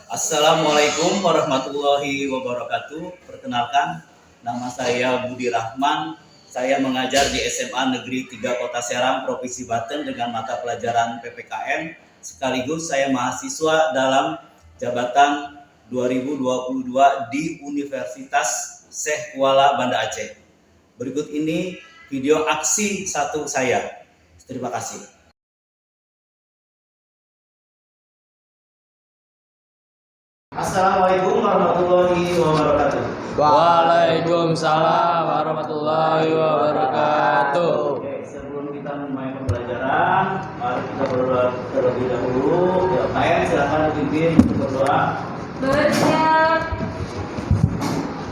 Assalamualaikum warahmatullahi wabarakatuh. Perkenalkan, nama saya Budi Rahman. Saya mengajar di SMA Negeri 3 Kota Serang, Provinsi Banten dengan mata pelajaran PPKN. Sekaligus saya mahasiswa dalam jabatan 2022 di Universitas Syekh Kuala Banda Aceh. Berikut ini video aksi satu saya. Terima kasih. Assalamualaikum warahmatullahi wabarakatuh. Waalaikumsalam warahmatullahi wabarakatuh. Oke, sebelum kita memulai pembelajaran, mari kita berdoa terlebih dahulu. Silakan dipimpin untuk berdoa. Bersiap.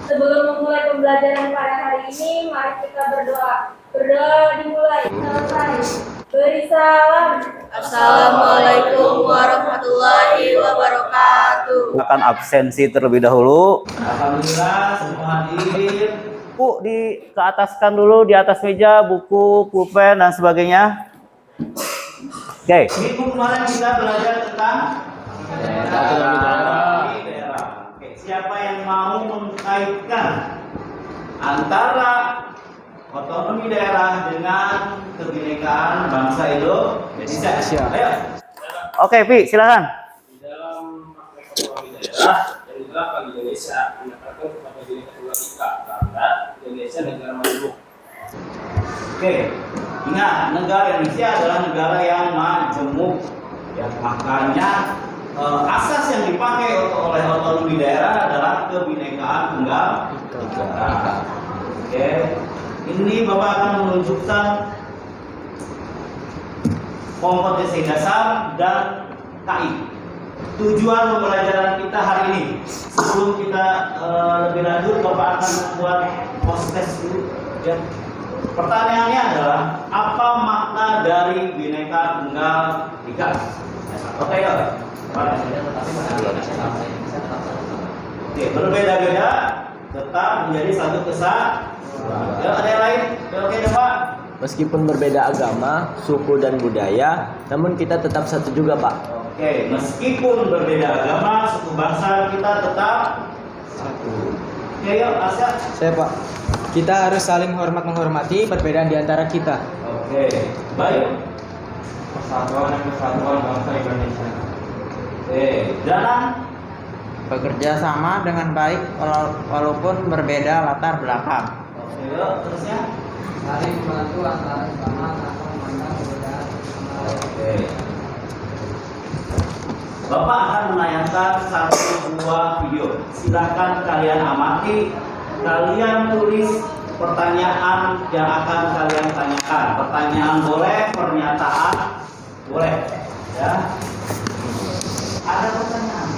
Sebelum memulai pembelajaran pada hari ini, mari kita berdoa. Berdoa dimulai. Selesai. Beri salam. Assalamualaikum warahmatullahi wabarakatuh. Akan absensi terlebih dahulu. Alhamdulillah semua hadir. Bu, ke ataskan dulu di atas meja buku, pulpen dan sebagainya. Oke. Minggu kemarin kita belajar tentang daerah. Oke, siapa yang mau mengkaitkan antara otonomi daerah dengan kebinekaan bangsa Indonesia? Ayo. Oke, Pi, silakan. Di dalam praktek otonomi daerah yang diterapkan di Indonesia menekankan kepada Bhinneka Tunggal Ika karena Indonesia negara majemuk. Oke, ingat negara Indonesia adalah negara yang majemuk. Ya, makanya asas yang dipakai oleh otonomi daerah adalah kebinekaan tunggal ika. Oke. Ini Bapak akan menunjukkan kompetensi dasar dan KI. Tujuan pembelajaran kita hari ini. Sebelum kita lebih lanjut, Bapak akan membuat post-test dulu. Ya. Pertanyaannya adalah, apa makna dari Bhinneka Tunggal Ika? Oke, ya. Oke, berbeda-beda tetap menjadi satu kesatuan. Ya, ada yang lain? Oke, Pak. Meskipun berbeda agama, suku dan budaya, namun kita tetap satu juga, Pak. Oke, meskipun berbeda agama, suku bangsa kita tetap Satu. Oke, yuk, Asya. Saya, Pak. Kita harus saling menghormati perbedaan di antara kita. Oke, baik. Persatuan dan kesatuan bangsa Indonesia. Oke, dan Bekerja sama dengan baik walaupun berbeda latar belakang. oke, yuk, terusnya. Saling membantu antara sesama tanpa memandang perbedaan. Oke. Bapak akan menayangkan satu buah video. Silakan kalian amati. Kalian tulis pertanyaan yang akan kalian tanyakan. Pertanyaan boleh, pernyataan boleh. Ya. Ada pertanyaan?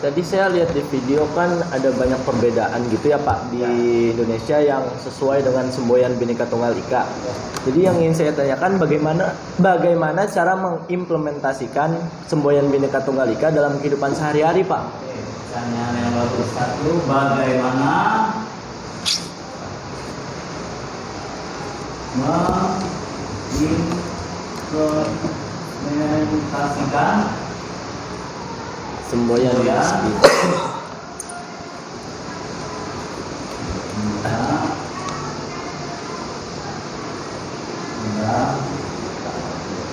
Tadi saya lihat di video kan ada banyak perbedaan gitu ya, Pak, di Indonesia yang sesuai dengan semboyan Bhinneka Tunggal Ika. Jadi yang ingin saya tanyakan, bagaimana cara mengimplementasikan semboyan Bhinneka Tunggal Ika dalam kehidupan sehari-hari, Pak? Pertanyaan yang bagus. Satu, bagaimana mengimplementasikan Semboyan ya.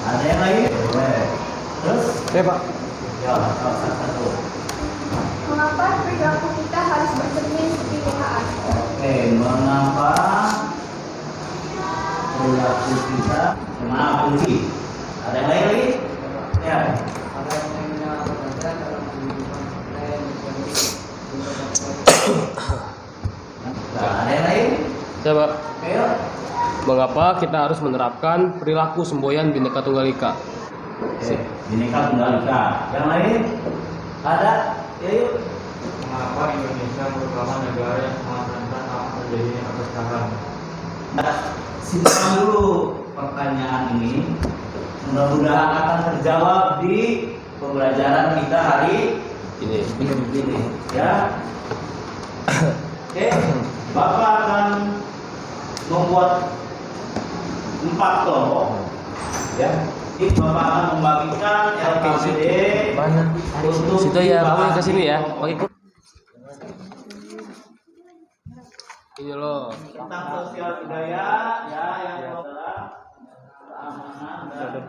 Ada yang lain? Boleh. Terus? Oke, Pak. Ya, satu. Mengapa perilaku kita harus bercermin kebinekaan? Oke, mengapa perilaku kita kunci? Ada yang lain lagi? Ya. Ada yang lain? Coba, Oke, yuk. mengapa kita harus menerapkan perilaku semboyan Bhinneka Tunggal Ika? Oke, Bhinneka Tunggal Ika. Yang lain? Ada? Ya, yuk. Mengapa Indonesia merupakan negara yang sangat rentan akan terjadinya perpecahan? Simpan dulu pertanyaan ini. Mudah-mudahan akan terjawab di pembelajaran kita hari ini. Ya. Oke, Bapak akan membuat 4 kelompok. Ya. Jadi Bapak akan membagikan LKPD untuk Situ ya, kamu yang kesini ya. Pakai kur. Ini loh. tentang sosial budaya ya yang adalah keamanan dan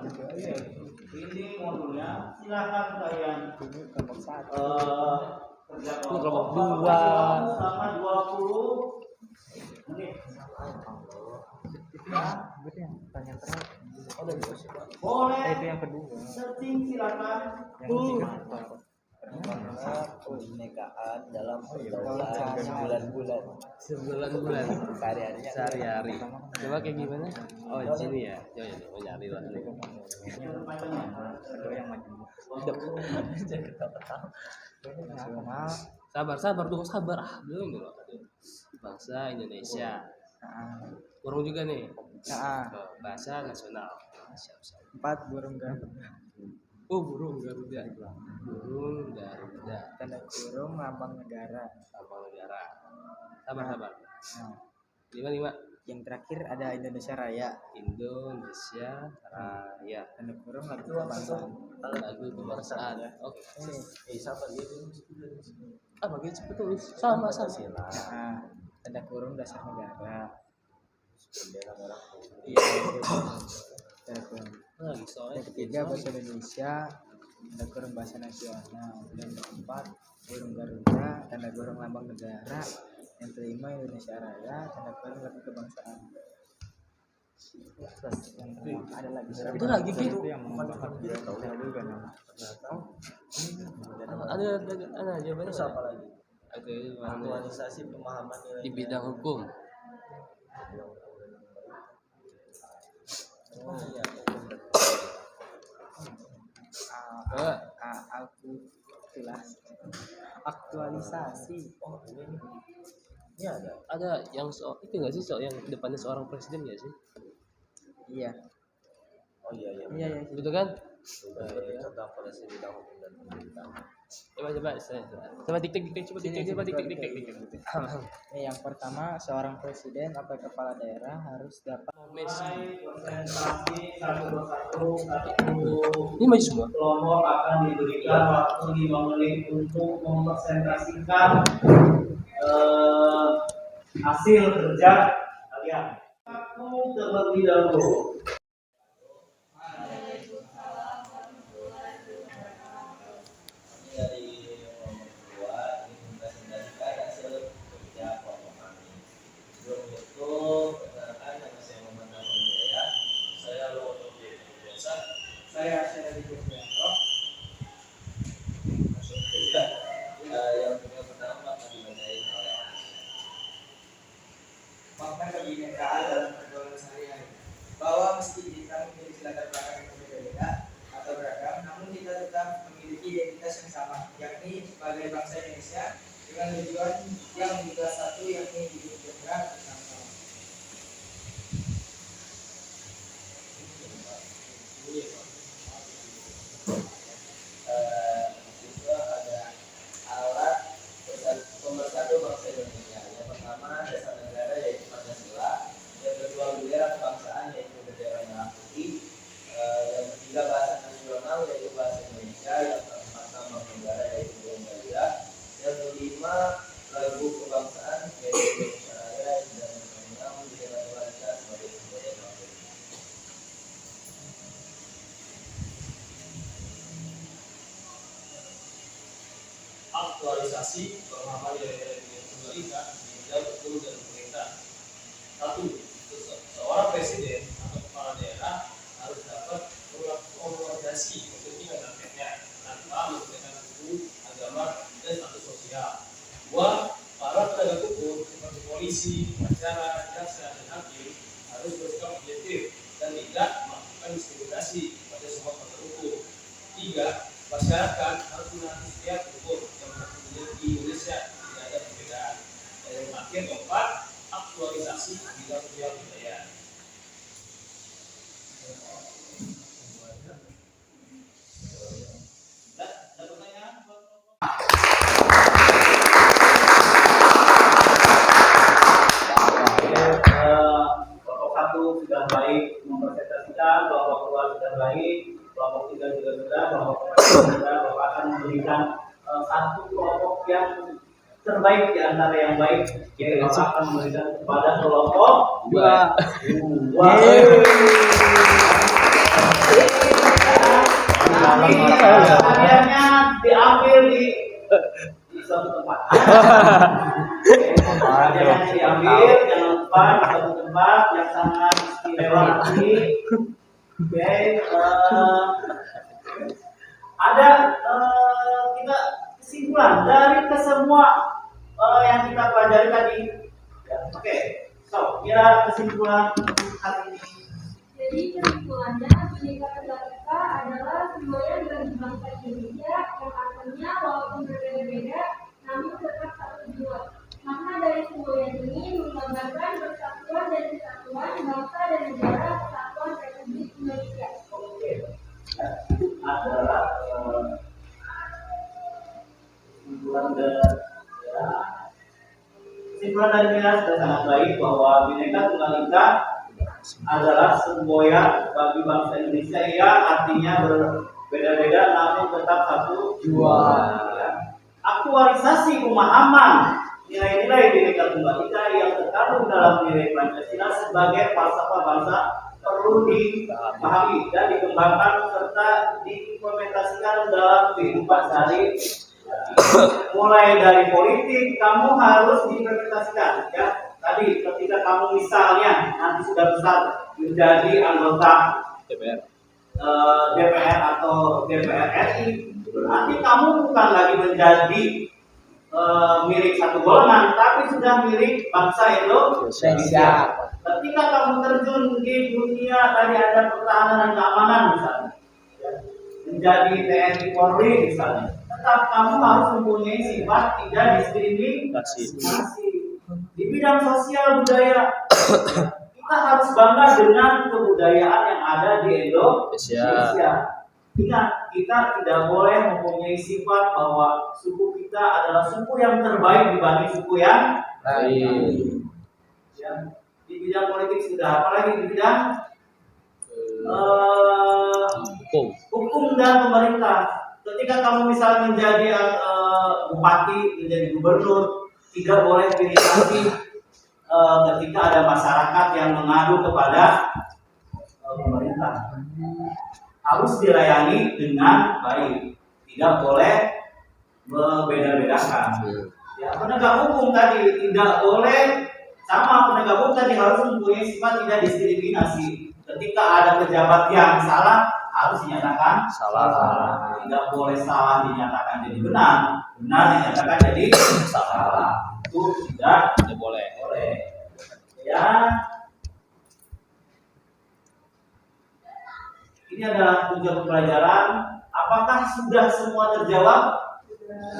ini modulnya. Silakan kalian kerja kelompok dua. selama 20 menit. Boleh. Itu yang kedua. Searching silakan. Kebinekaan dalam bulan-bulan Sebulan-bulan. Sehari-hari. Coba kayak gimana? Oh, di sini ya. Oh, nyari lah. Sabar dulu, sabar. Belum dulu. Bangsa Indonesia. Burung juga nih. Bahasa nasional. Siap. 4 burung Garuda. Oh, burung Garuda. Burung Garuda. Tanda kurung lambang negara. Lambang negara. Sabar. Nah, 5. yang terakhir ada Indonesia Raya. Indonesia Raya. Tanda kurung lagu kebangsaan. Lagu kebangsaan. Oke. siapa dia Bagi cepet tulis. Sama. Nah, tanda kurung dasar negara. bendera merah putih. Iya, itu. Tanda kurung. Lagi soalnya Yang ketiga bahasa Indonesia, tanda kurung bahasa nasional. Yang keempat burung Garuda, tanda kurung lambang negara. Yang kelima Indonesia Raya, tanda kurung lagu kebangsaan. Terus yang ada lagi itu lagi gitu. yang juga nama. Ada jawabannya Apa lagi? aktualisasi pemahaman nilai di bidang hukum. Aktualisasi. Oh ini Ada yang itu nggak sih yang depannya seorang presiden nggak sih? Iya. oh iya Iya. Betul kan? tentang polisi bidang hukum dan pemerintahan. Coba diktek coba diktek. Ini yang pertama, seorang presiden atau kepala daerah harus dapat Konsentrasi satu Ini maju semua. kelompok akan diberikan waktu 5 menit untuk mempresentasikan hasil kerja kalian. Aku terlebih dahulu. Dari kelompok 2 ini mempresentasikan hasil kerja kelompok kami. Sebelum itu, perkenalkan nama saya Muhammad Nahman Jaya. Saya Loto biasa. Saya Syarif Kurnianto. Yang pertama akan dibacain oleh makna kebinekaan dalam pergaulan sehari-hari, bahwa meski kita memiliki latar belakang yang berbeda atau beragam, namun kita tetap memiliki identitas yang sama, yakni sebagai bangsa Indonesia dengan tujuan yang juga satu, yakni hidup sejahtera bersama. itu ada alat pemersatu bangsa Indonesia. Yang pertama dasar negara yaitu Pancasila, yang kedua bendera kebangsaan yaitu bendera merah putih, yang ketiga bahasa nasional yaitu bahasa Indonesia, yang keempat lambang negara yaitu burung Garuda, yang kelima lagu kebangsaan yaitu Indonesia Raya, dan yang keenam bendera keluarga sebagai budaya bangsa Indonesia. Aktualisasi pemahaman nilai tunggal ika di bidang hukum dan pemerintah. 1. Seorang presiden atau kepala daerah harus dapat mengakomodasi kepentingan rakyatnya tanpa menggunakan hukum, agama, dan status sosial. 2. Para penegak hukum seperti polisi, pengacara, jaksa, dan hakim harus bersikap objektif dan tidak melakukan diskriminasi pada semua faktor hukum. 3. Masyarakat harus menaati setiap hukum yang berlaku di Indonesia, tidak ada perbedaan. Dan yang terakhir, keempat, aktualisasi bidang budaya. Ada pertanyaan? Kelompok 1 sudah baik mempresentasikan, kelompok 2 sudah terbaik, kelompok 3 juga sudah, kelompok 4 sudah, Bapak akan memberikan satu kelompok yang terbaik di antara yang baik, yaitu Bapak akan memberikan kepada kelompok 2. Nanti hadiahnya diambil di suatu tempat. Hadiahnya diambil, jangan lupa di suatu tempat yang sangat istimewa nanti. Oke, ada kita kesimpulan dari kesemua yang kita pelajari tadi. Oke, so kira kesimpulan hari ini. Jadi kesimpulannya, Bhinneka Tunggal Ika adalah semboyan bagi bangsa Indonesia yang artinya walaupun berbeda-beda, namun tetap satu jiwa. Makna dari semboyan ini menggambarkan persatuan dan kesatuan bangsa dan negara Kesatuan Republik Indonesia. Oke, itu adalah kesimpulan dari Mira sudah sangat baik bahwa Bhinneka Tunggal Ika adalah semboyan bagi bangsa Indonesia yang artinya berbeda-beda namun tetap satu jiwa. Aktualisasi pemahaman nilai-nilai Bhinneka Tunggal Ika yang terkandung dalam nilai Pancasila sebagai falsafah bangsa perlu dipahami dan dikembangkan serta diimplementasikan dalam kehidupan sehari. Mulai dari politik, kamu harus diimplementasikan ya. Tadi ketika kamu misalnya nanti sudah besar menjadi anggota DPR atau DPR RI, berarti kamu bukan lagi menjadi milik satu golongan, tapi sudah milik bangsa Indonesia. Ketika kamu terjun di dunia tadi ada pertahanan dan keamanan misalnya, ya, menjadi TNI Polri misalnya, tetap kamu harus mempunyai sifat tidak diskriminasi. Di bidang sosial budaya, kita harus bangga dengan kebudayaan yang ada di Indonesia. Ingat, kita tidak boleh mempunyai sifat bahwa suku kita adalah suku yang terbaik dibanding suku yang lain. Ya. Di bidang politik sudah, apalagi di bidang hukum dan pemerintah. Ketika kamu misalnya menjadi bupati, menjadi gubernur, tidak boleh diiritasi ketika ada masyarakat yang mengadu kepada pemerintah. Harus dilayani dengan baik, tidak boleh membeda-bedakan. Ya, penegak hukum tadi tidak boleh sama, penegak hukum tadi harus mempunyai sifat tidak diskriminasi. Ketika ada pejabat yang salah, harus dinyatakan salah. Tidak boleh salah dinyatakan jadi benar, benar dinyatakan jadi salah. Itu tidak boleh. Ya. Ini adalah tujuan pelajaran. Apakah sudah semua terjawab?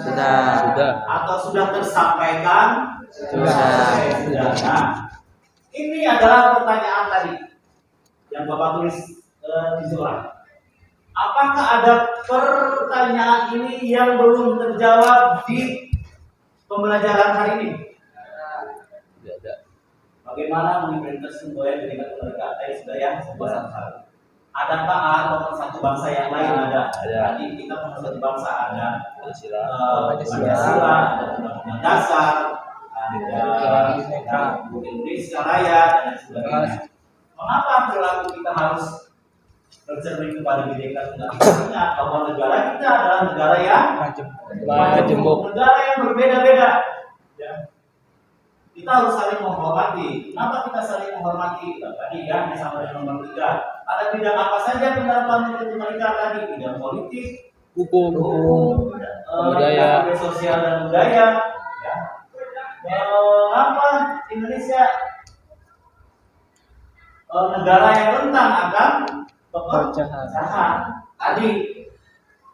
Sudah. Atau sudah tersampaikan? Sudah. Nah, ini adalah pertanyaan tadi yang Bapak tulis di surat. Apakah ada pertanyaan ini yang belum terjawab di pembelajaran hari ini? Bagaimana mengimplementasikan semboyan Bhinneka Tunggal Ika? Tadi sudah yang sebuah satu. Adakah pemersatu bangsa yang lain? Ada. Tadi kita pemersatu bangsa ada Pancasila, ada Undang-Undang Dasar, ada Indonesia Raya dan sebagainya. Mengapa perilaku kita harus bercermin kepada Bhinneka Tunggal Ika? Ingat bahwa negara kita adalah negara yang majemuk, negara yang berbeda-beda. Ya. Kita harus saling menghormati. Kenapa kita saling menghormati? Tadi yang disampaikan nomor 3. Ada bidang apa saja penerapan Bhinneka Tunggal Ika tadi? Bidang politik, hukum, budaya, sosial dan budaya. Ya. Mengapa Indonesia negara yang rentan akan pepecahan? Tadi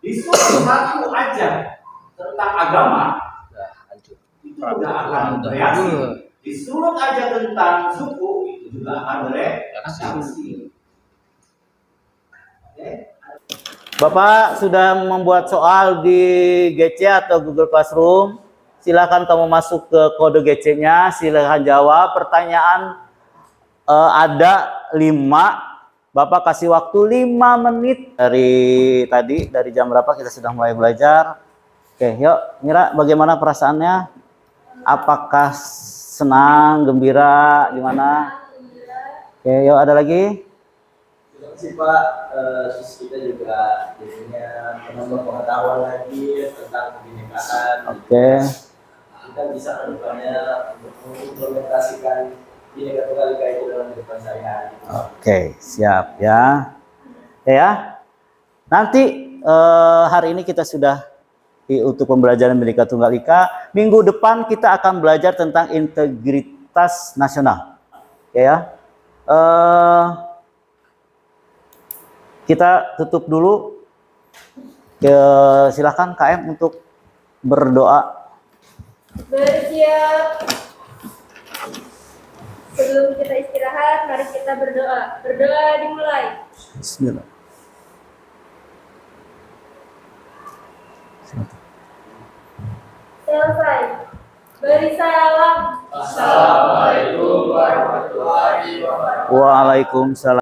disuruh satu aja tentang agama, itu sudah akan bereaksi. Disuruh aja tentang suku, itu juga akan bereaksi. Bapak sudah membuat soal di GC atau Google Classroom. Silakan kamu masuk ke kode GC-nya, silakan jawab. Pertanyaan ada 5 Bapak kasih waktu 5 menit dari jam berapa kita sudah mulai belajar. Oke, yuk Mira, bagaimana perasaannya? Apakah senang, gembira, gimana? Oke, yuk ada lagi? Terima kasih Pak. Terus kita juga jadinya menambah pengetahuan lagi tentang kebinekaan. Oke. Kita bisa ke depannya untuk mengimplementasikan Bhinneka Tunggal Ika itu dalam kehidupan sehari-hari. Oke, siap ya. Ya. Nanti hari ini kita sudah untuk pembelajaran Bhinneka Tunggal Ika. Minggu depan kita akan belajar tentang integritas nasional. Ya. Kita tutup dulu. Silakan KM untuk berdoa. Bersiap. Sebelum kita istirahat, mari kita berdoa. Berdoa dimulai. Bismillah. Selesai. Beri salam. Assalamualaikum warahmatullahi wabarakatuh. Waalaikumsalam.